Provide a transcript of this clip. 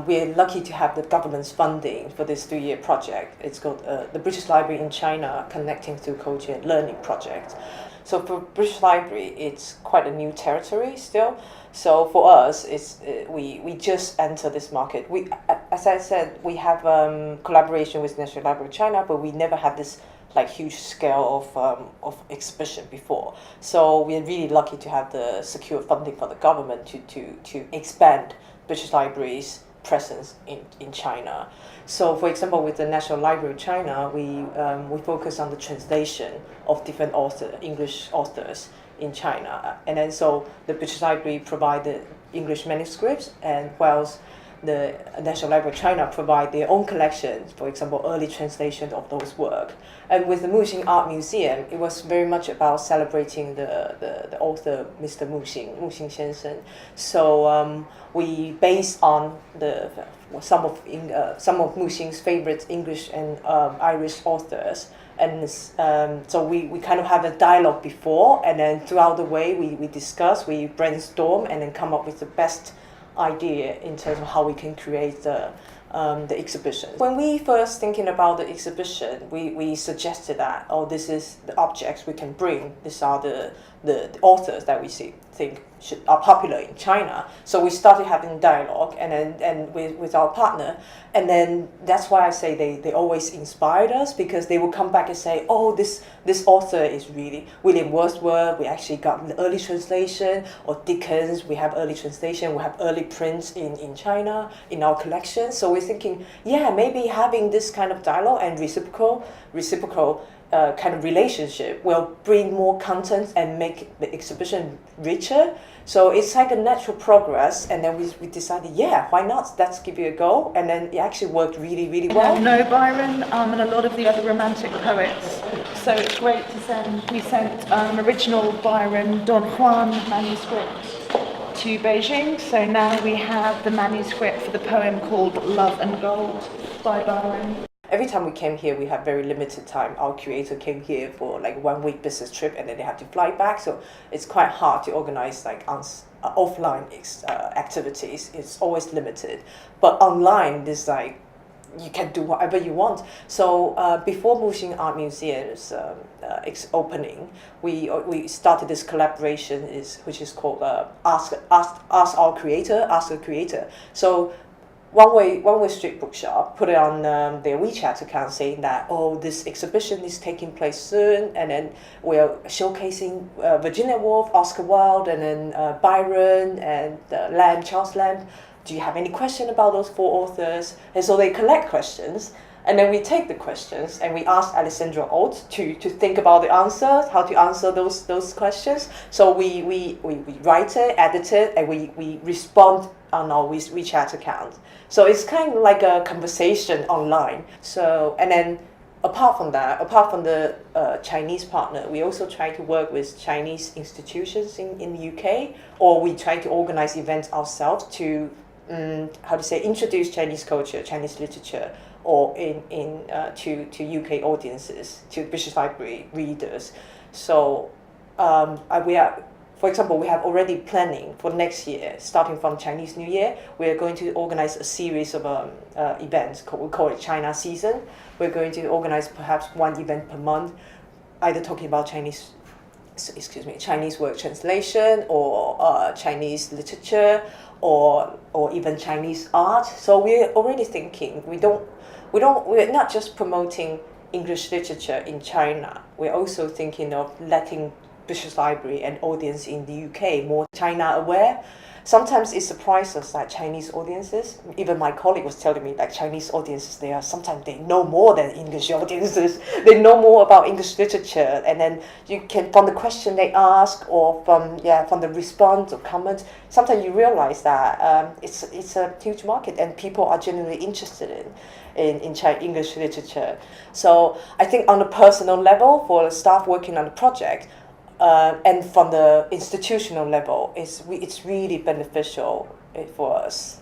we're lucky to have the government's funding for this 3-year project. It's called the British Library in China Connecting Through Culture and Learning project. So for British Library, it's quite a new territory still. So for us, we just enter this market. As I said, we have collaboration with National Library of China, but we never had this like huge scale of exhibition before. So we're really lucky to have the secure funding for the government to expand British Library's presence in China. So, for example, with the National Library of China, we focus on the translation of different English authors in China, and then so the British Library provided English manuscripts, and whilst the National Library of China provide their own collections, for example, early translation of those work. And with the Muxing Art Museum, it was very much about celebrating the author, Mr. Muxing Xiansheng. So we based on some of Muxing's favorite English and Irish authors. And so we kind of have a dialogue before, and then throughout the way we discuss, we brainstorm, and then come up with the best idea in terms of how we can create the exhibition. When we first thinking about the exhibition, we suggested that, this is the objects we can bring. These are the authors that we think are popular in China. So we started having dialogue and with our partner, and then that's why I say they always inspired us, because they will come back and say, this author is really William Wordsworth. We actually got the early translation, or Dickens. We have early translation. We have early prints in China in our collection. So we're thinking, maybe having this kind of dialogue and reciprocal kind of relationship will bring more content and make the exhibition richer. So it's like a natural progress, and then we decided, why not? Let's give it a go, and then it actually worked really, really well. I know Byron and a lot of the other Romantic poets, so it's great to send. We sent original Byron Don Juan manuscript to Beijing, so now we have the manuscript for the poem called Love and Gold by Byron. Every time we came here, we have very limited time. Our curator came here for like 1 week business trip, and then they have to fly back. So it's quite hard to organize like offline activities. It's always limited. But online, there's like you can do whatever you want. So before Muxing Art Museum's opening, we started this collaboration which is called Ask Our Creator, Ask a Creator. So One Way Street Bookshop put it on their WeChat account saying that, this exhibition is taking place soon, and then we're showcasing Virginia Woolf, Oscar Wilde, and then Byron and Charles Lamb. Do you have any question about those 4 authors? And so they collect questions, and then we take the questions and we ask Alessandra Oates to think about the answers, how to answer those questions. So we write it, edit it, and we respond on our WeChat account. So it's kind of like a conversation online. So, and then apart from the Chinese partner, we also try to work with Chinese institutions in the UK, or we try to organize events ourselves to introduce Chinese culture, Chinese literature, or to UK audiences, to British Library readers. So for example, we have already planning for next year, starting from Chinese New Year. We are going to organize a series of events. We call it China Season. We're going to organize perhaps 1 event per month, either talking about Chinese work translation, or Chinese literature, or even Chinese art. So we're already thinking we're not just promoting English literature in China. We're also thinking of letting British Library and audience in the UK more China aware. Sometimes it surprises us that Chinese audiences, even my colleague was telling me that Chinese audiences, sometimes they know more than English audiences. They know more about English literature, and then you can, from the question they ask, or from the response or comments, sometimes you realize that it's a huge market and people are genuinely interested in English literature. So I think on a personal level, for the staff working on the project, and from the institutional level, it's really beneficial for us.